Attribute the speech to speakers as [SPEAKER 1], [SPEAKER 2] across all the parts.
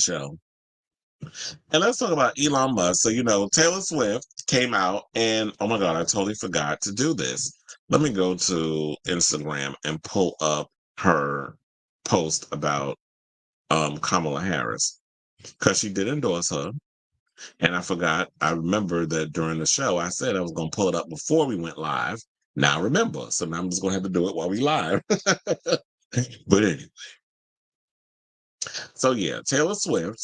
[SPEAKER 1] show. And let's talk about Elon Musk. So, Taylor Swift came out and, oh my God, I totally forgot to do this. Let me go to Instagram and pull up her post about Kamala Harris because she did endorse her. And I forgot, I remember that during the show, I said I was going to pull it up before we went live. Now I remember. So now I'm just going to have to do it while we live. But anyway. So yeah, Taylor Swift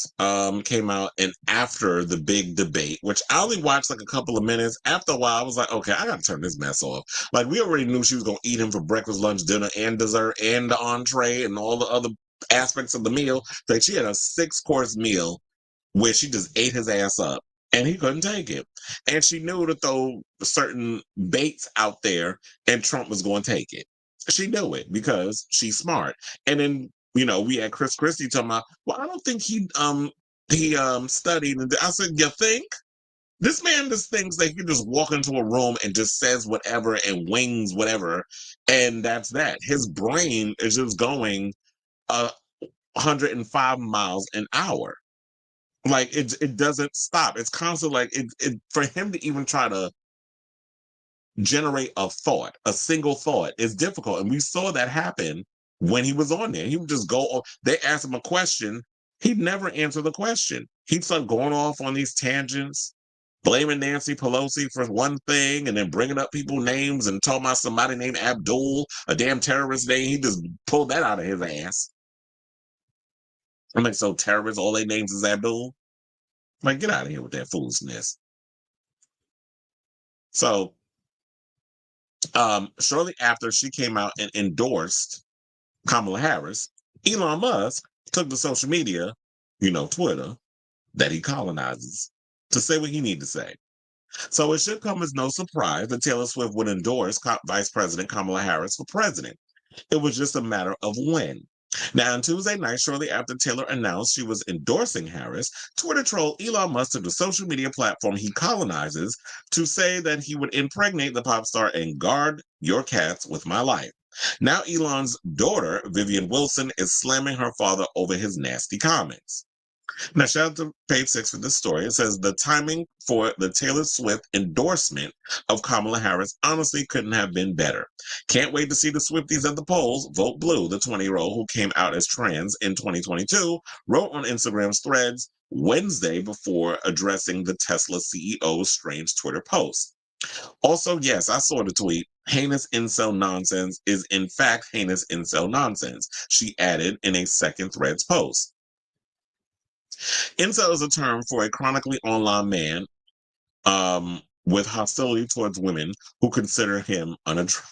[SPEAKER 1] came out, and after the big debate, which I only watched like a couple of minutes, after a while I was like, okay, I gotta turn this mess off. Like, we already knew she was gonna eat him for breakfast, lunch, dinner, and dessert, and the entree, and all the other aspects of the meal. Like, she had a 6-course meal where she just ate his ass up, and he couldn't take it. And she knew to throw certain baits out there, and Trump was going to take it. She knew it because she's smart. And then, we had Chris Christie talking about, well, I don't think he studied. And I said, you think? This man just thinks that he can just walk into a room and just says whatever and wings whatever, and that's that. His brain is just going 105 miles an hour. Like, it doesn't stop. It's constant. Like, it for him to even try to generate a thought, a single thought, is difficult. And we saw that happen when he was on there. He would just go on. They asked him a question. He'd never answer the question. He'd start going off on these tangents, blaming Nancy Pelosi for one thing, and then bringing up people's names and talking about somebody named Abdul, a damn terrorist name. He just pulled that out of his ass. I'm like, so terrorists, all their names is Abdul? Like, get out of here with that foolishness. So, shortly after she came out and endorsed Kamala Harris, Elon Musk took to social media, Twitter, that he colonizes, to say what he needed to say. So it should come as no surprise that Taylor Swift would endorse Vice President Kamala Harris for president. It was just a matter of when. Now, on Tuesday night, shortly after Taylor announced she was endorsing Harris, Twitter troll Elon Musk took the social media platform he colonizes to say that he would impregnate the pop star and guard your cats with my life. Now, Elon's daughter, Vivian Wilson, is slamming her father over his nasty comments. Now, shout out to Page 6 for this story. It says the timing for the Taylor Swift endorsement of Kamala Harris honestly couldn't have been better. Can't wait to see the Swifties at the polls. Vote blue. The 20-year-old who came out as trans in 2022 wrote on Instagram's Threads Wednesday before addressing the Tesla CEO's strange Twitter post. Also, yes, I saw the tweet. Heinous incel nonsense is in fact heinous incel nonsense, she added in a second Threads post. Incel is a term for a chronically online man with hostility towards women who consider him unattractive.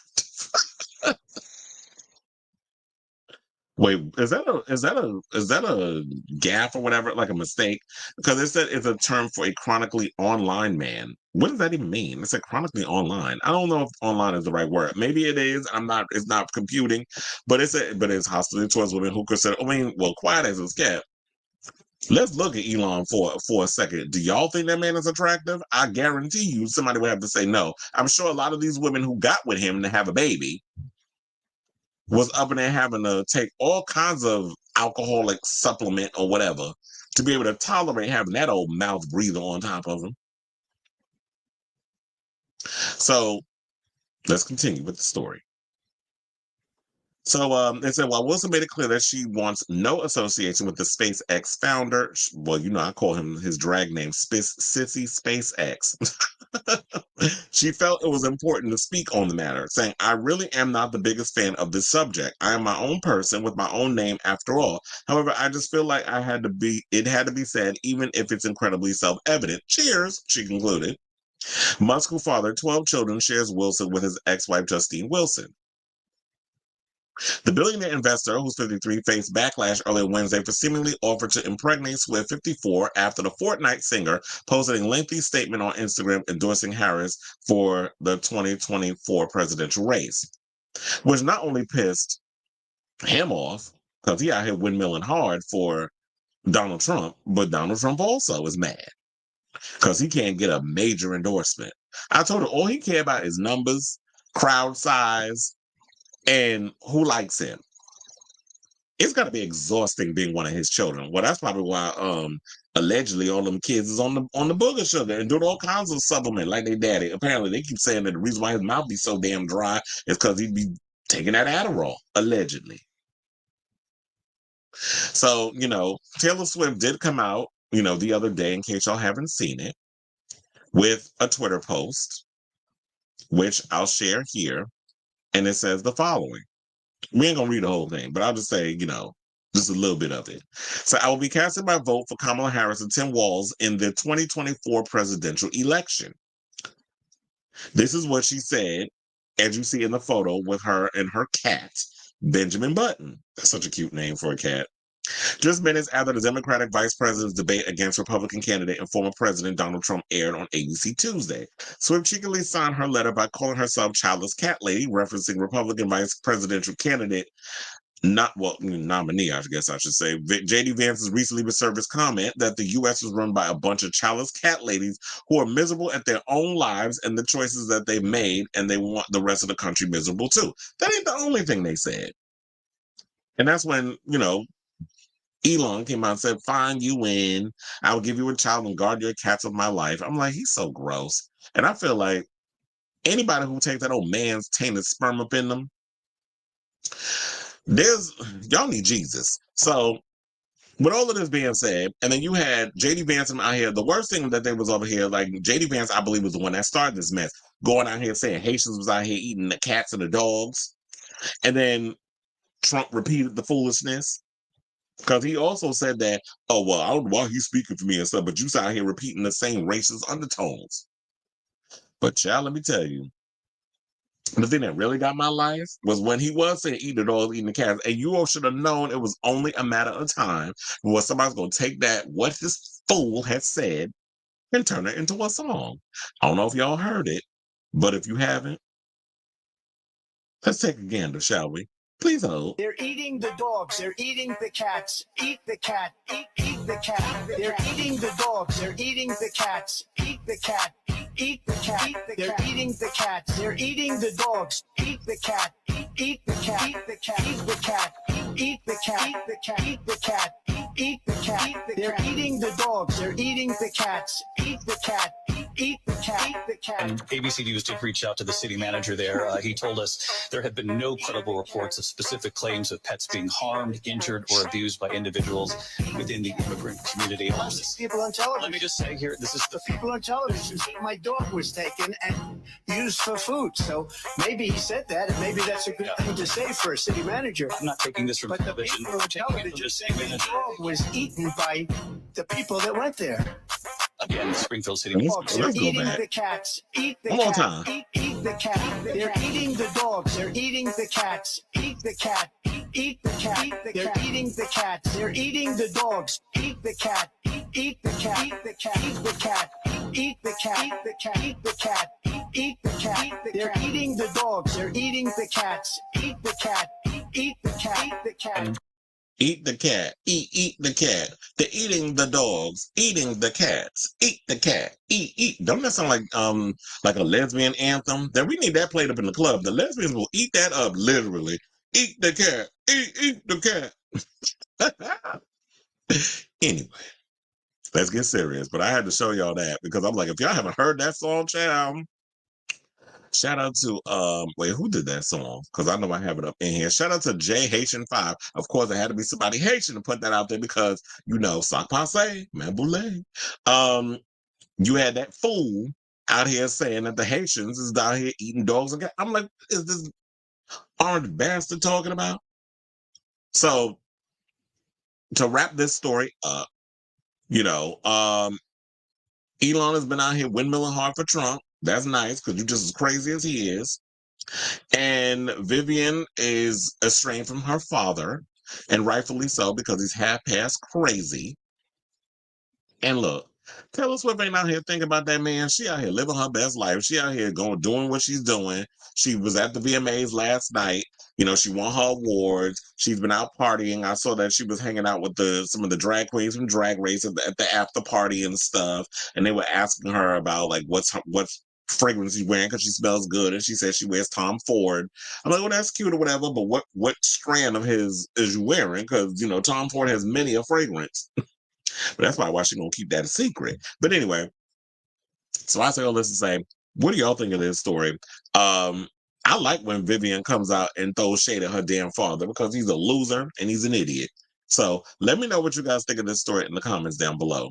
[SPEAKER 1] Wait, is that a gaffe or whatever, like a mistake? Because it said it's a term for a chronically online man. What does that even mean? It's a chronically online. I don't know if online is the right word. Maybe it is. It's not computing, but it's hostility towards women who consider. I mean, well, quiet as it's kept. Let's look at Elon for a second. Do y'all think that man is attractive? I guarantee you somebody would have to say no. I'm sure a lot of these women who got with him to have a baby was up in there having to take all kinds of alcoholic supplement or whatever to be able to tolerate having that old mouth breather on top of him. So let's continue with the story. So they said, while Wilson made it clear that she wants no association with the SpaceX founder, well, I call him his drag name, Sissy SpaceX. She felt it was important to speak on the matter, saying, I really am not the biggest fan of this subject. I am my own person with my own name after all. However, I just feel like it had to be said, even if it's incredibly self-evident. Cheers, she concluded. Musk, who fathered 12 children, shares Wilson with his ex-wife, Justine Wilson. The billionaire investor, who's 53, faced backlash earlier Wednesday for seemingly offering to impregnate Swift, 54, after the Fortnite singer posted a lengthy statement on Instagram endorsing Harris for the 2024 presidential race, which not only pissed him off, because he out here windmilling hard for Donald Trump, but Donald Trump also is mad because he can't get a major endorsement. I told her all he cared about is numbers, crowd size, and who likes him. it's got to be exhausting being one of his children. Well, that's probably why allegedly all them kids is on the booger sugar and doing all kinds of supplement like they daddy. Apparently they keep saying that the reason why his mouth be so damn dry is because he'd be taking that Adderall, allegedly. So, Taylor Swift did come out, the other day, in case y'all haven't seen it, with a Twitter post, which I'll share here. And it says the following. We ain't gonna read the whole thing, but I'll just say, just a little bit of it. So I will be casting my vote for Kamala Harris and Tim Walz in the 2024 presidential election. This is what she said, as you see in the photo with her and her cat, Benjamin Button. That's such a cute name for a cat. Just minutes after the Democratic vice president's debate against Republican candidate and former President Donald Trump aired on ABC Tuesday, Swift cheekily signed her letter by calling herself Childless Cat Lady, referencing Republican vice presidential candidate, nominee, I guess I should say, J.D. Vance's recently resurfaced comment that the U.S. was run by a bunch of childless cat ladies who are miserable at their own lives and the choices that they made, and they want the rest of the country miserable too. That ain't the only thing they said. And that's when, Elon came out and said, fine, you win. I will give you a child and guard your cats of my life. I'm like, he's so gross. And I feel like anybody who takes that old man's tainted sperm up in them, y'all need Jesus. So with all of this being said, and then you had J.D. Vance out here, the worst thing that they was over here, like J.D. Vance, I believe, was the one that started this mess, going out here saying Haitians was out here eating the cats and the dogs. And then Trump repeated the foolishness. Because he also said that, oh, well, I don't know why he's speaking for me and stuff, but you out here repeating the same racist undertones. But child, let me tell you, the thing that really got my life was when he was saying eat the dogs, eating the cats. And you all should have known it was only a matter of time when somebody's going to take that, what this fool has said, and turn it into a song. I don't know if y'all heard it, but if you haven't, let's take a gander, shall we? Please hold.
[SPEAKER 2] They're eating the dogs. They're eating the cats. Eat the cat. Eat the cat. They're eating the dogs. They're eating the cats. Eat the cat. Eat the cat. They're eating the cats. They're eating the dogs. Eat the cat. Eat the cat. Eat the cat. Eat the cat. Eat the cat. Eat the cat. Eat the cat. Eat the cat. They're eating the dogs. They're eating the cats. Eat the cat. Eat the cat. Eat the cat.
[SPEAKER 3] And ABC News did reach out to the city manager there. He told us there have been no credible reports of specific claims of pets being harmed, injured, or abused by individuals within the immigrant community.
[SPEAKER 2] People on television.
[SPEAKER 3] Let me just say here, this is
[SPEAKER 2] the people on television. My dog was taken and used for food. So maybe he said that, and maybe that's a good thing to say for a city manager.
[SPEAKER 3] I'm not taking this from
[SPEAKER 2] but
[SPEAKER 3] television.
[SPEAKER 2] The people on television saying the dog was eaten by the people that went there.
[SPEAKER 3] Again, Springfield City.
[SPEAKER 2] Dogs. They're eating the cats. Eat the cat.
[SPEAKER 1] Time.
[SPEAKER 2] Eat the cat. They're eating the dogs. They're eating the cats. Eat the cat. Eat the cat. They're eating the cats. They're eating the dogs. Eat the cat. Eat the cat. Eat the cat. Eat the cat. Eat the cat. Eat the cat. Eat the cat. Eat the cat. They're eating the dogs. They're eating the cats. Eat the cat. Eat the cat. Eat the cat.
[SPEAKER 1] Eat the cat. Eat the cat. They're eating the dogs. Eating the cats. Eat the cat. Eat. Don't that sound like a lesbian anthem? That we need that played up in the club. The lesbians will eat that up, literally. Eat the cat. Eat the cat. Anyway, let's get serious. But I had to show y'all that because I'm like, if y'all haven't heard that song, child, shout out to wait, who did that song? Because I know I have it up in here. Shout out to J Haitian 5. Of course, it had to be somebody Haitian to put that out there because sac passe, man boule. You had that fool out here saying that the Haitians is down here eating dogs and cats. I'm like, is this orange bastard talking about? So to wrap this story up, Elon has been out here windmilling hard for Trump. That's nice because you're just as crazy as he is. And Vivian is estranged from her father, and rightfully so because he's half-past crazy. And look, Taylor Swift ain't out here thinking about that man. She out here living her best life. She out here doing what she's doing. She was at the VMAs last night. She won her awards. She's been out partying. I saw that she was hanging out with some of the drag queens from Drag Race at the after party and stuff. And they were asking her about like what's fragrance she's wearing because she smells good, and she says she wears Tom Ford. I'm like, well, that's cute or whatever, but what strand of his is you wearing? Because Tom Ford has many a fragrance, but that's probably why she's gonna keep that a secret. But anyway, so I say all this to say, what do y'all think of this story? I like when Vivian comes out and throws shade at her damn father because he's a loser and he's an idiot. So let me know what you guys think of this story in the comments down below.